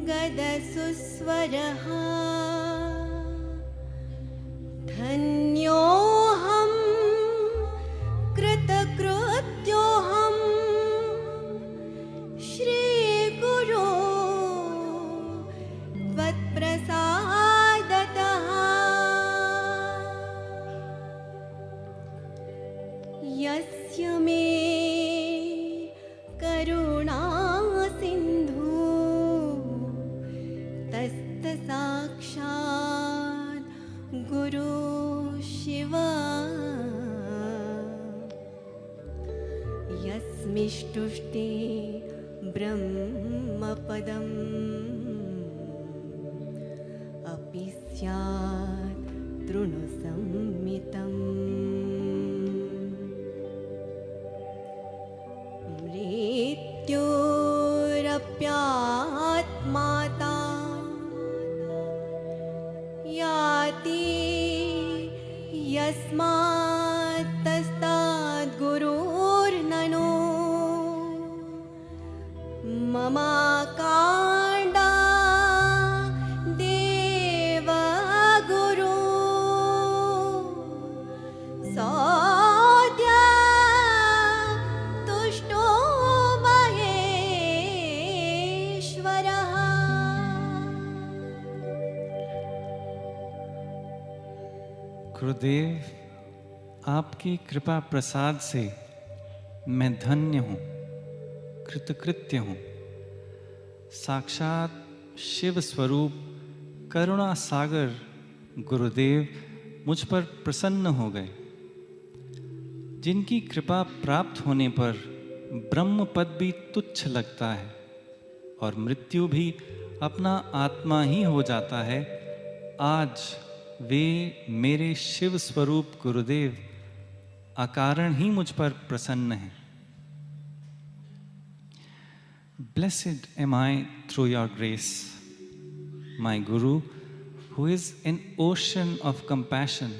गदसुस्वरः धन्योऽहं कृतकृत्योऽहं श्रीगुरो त्वत्प्रसादतः यस्य मे करुणा सिन्धु तस्तसाक्षात् गुरु शिव यस्मिष्टुष्टे ब्रह्मपदम् अपि स्यात् तृणसंमितम् मृत्योरप्यात्माता याति यस्मात्तस्तात् गुरुर्ननो ममाकाण्डा देव गुरु सौद्या तुष्टो महेश्वरः। गुरुदेव, आपकी कृपा प्रसाद से मैं धन्य हूँ, कृतकृत्य हूँ। साक्षात शिव स्वरूप करुणा सागर गुरुदेव मुझ पर प्रसन्न हो गए, जिनकी कृपा प्राप्त होने पर ब्रह्म पद भी तुच्छ लगता है और मृत्यु भी अपना आत्मा ही हो जाता है। आज वे मेरे शिव स्वरूप गुरुदेव अकारण ही मुझ पर प्रसन्न हैं। Blessed am I through your grace. My Guru, who is an ocean of compassion,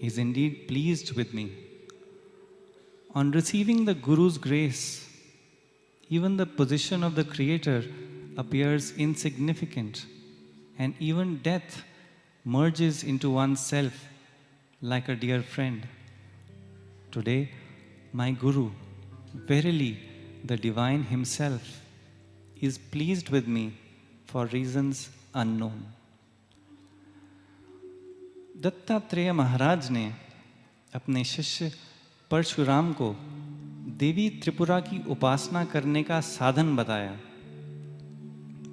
is indeed pleased with me. On receiving the Guru's grace, even the position of the Creator appears insignificant, and even death merges into oneself like a dear friend. Today, my Guru, verily the Divine Himself, is pleased with me for reasons unknown. Dattatreya महाराज ने अपने शिष्य परशुराम को देवी त्रिपुरा की उपासना करने का साधन बताया।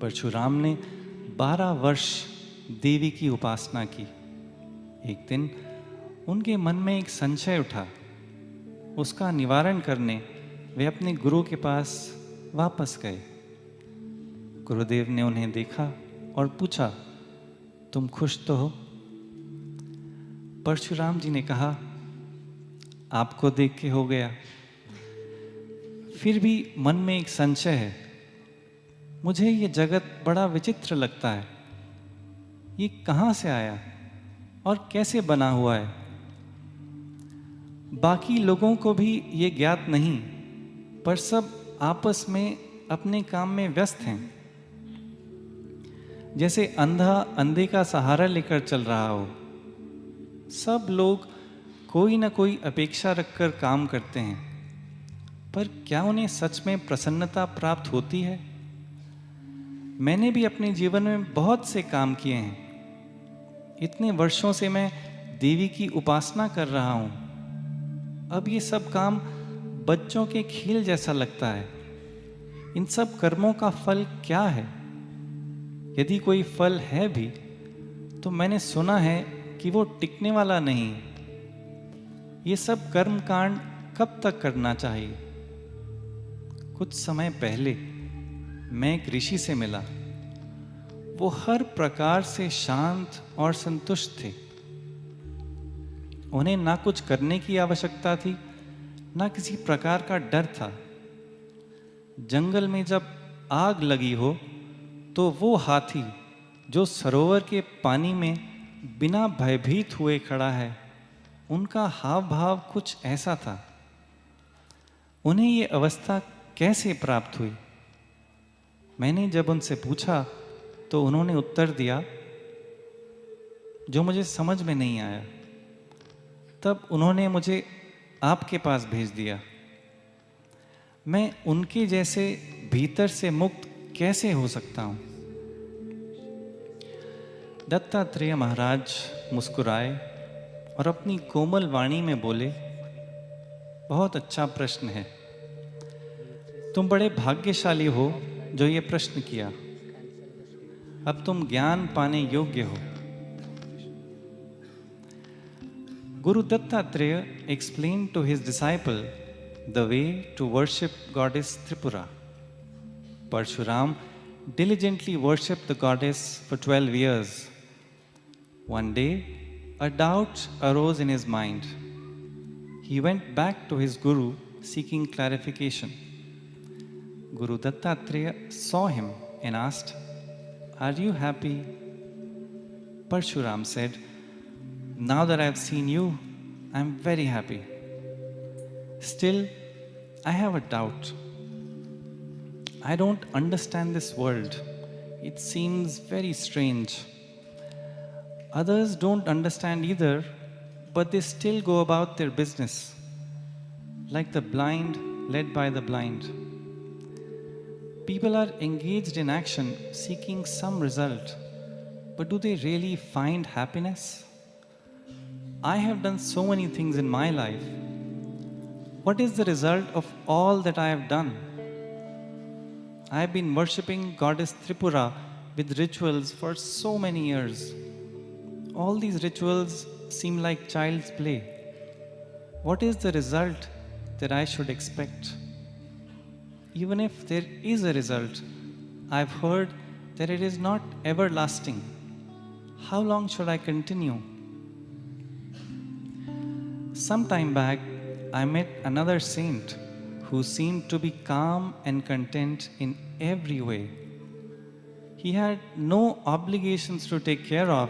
परशुराम ने 12 वर्ष देवी की उपासना की। एक दिन उनके मन में एक संशय उठा। उसका निवारण करने वे अपने गुरु के पास वापस गए। गुरुदेव ने उन्हें देखा और पूछा, तुम खुश तो हो? परशुराम जी ने कहा, आपको देख के हो गया। फिर भी मन में एक संशय है। मुझे ये जगत बड़ा विचित्र लगता है। ये कहाँ से आया और कैसे बना हुआ है? बाकी लोगों को भी ये ज्ञात नहीं, पर सब आपस में अपने काम में व्यस्त हैं। जैसे अंधा अंधे का सहारा लेकर चल रहा हो। सब लोग कोई ना कोई अपेक्षा रखकर काम करते हैं, पर क्या उन्हें सच में प्रसन्नता प्राप्त होती है? मैंने भी अपने जीवन में बहुत से काम किए हैं। इतने वर्षों से मैं देवी की उपासना कर रहा हूँ। अब ये सब काम बच्चों के खेल जैसा लगता है। इन सब कर्मों का फल क्या है? यदि कोई फल है भी, तो मैंने सुना है कि वो टिकने वाला नहीं। ये सब कर्म कांड कब तक करना चाहिए? कुछ समय पहले मैं एक ऋषि से मिला। वो हर प्रकार से शांत और संतुष्ट थे। उन्हें ना कुछ करने की आवश्यकता थी, ना किसी प्रकार का डर था। जंगल में जब आग लगी हो, तो वो हाथी जो सरोवर के पानी में बिना भयभीत हुए खड़ा है, उनका हाव भाव कुछ ऐसा था। उन्हें ये अवस्था कैसे प्राप्त हुई? मैंने जब उनसे पूछा तो उन्होंने उत्तर दिया जो मुझे समझ में नहीं आया। तब उन्होंने मुझे आपके पास भेज दिया। मैं उनके जैसे भीतर से मुक्त कैसे हो सकता हूँ? दत्तात्रेय महाराज मुस्कुराए और अपनी कोमल वाणी में बोले, बहुत अच्छा प्रश्न है। तुम बड़े भाग्यशाली हो जो ये प्रश्न किया। अब तुम ज्ञान पाने योग्य हो। Guru Dattatreya explained to his disciple the way to worship goddess Tripura. Parshuram diligently worshipped the goddess for 12 years. One day, a doubt arose in his mind. He went back to his Guru seeking clarification. Guru Dattatreya saw him and asked, "Are you happy?" Parshuram said, "Now that I have seen you, I am very happy. Still, I have a doubt. I don't understand this world. It seems very strange. Others don't understand either, but they still go about their business, like the blind led by the blind. People are engaged in action seeking some result, but do they really find happiness? I have done so many things in my life. What is the result of all that I have done? I have been worshipping Goddess Tripura with rituals for so many years. All these rituals seem like child's play. What is the result that I should expect? Even if there is a result, I've heard that it is not everlasting. How long should I continue?" Some time back, I met another saint who seemed to be calm and content in every way. He had no obligations to take care of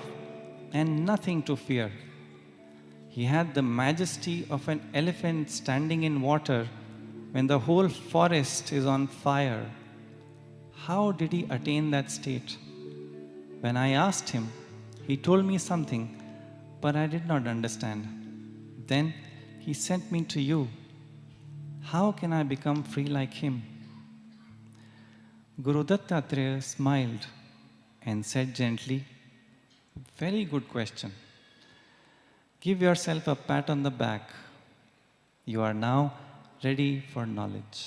and nothing to fear. He had the majesty of an elephant standing in water when the whole forest is on fire. How did he attain that state? When I asked him, he told me something, but I did not understand. Then he sent me to you. How can I become free like him? Guru Dattatreya smiled and said gently, "Very good question. Give yourself a pat on the back. You are now ready for knowledge."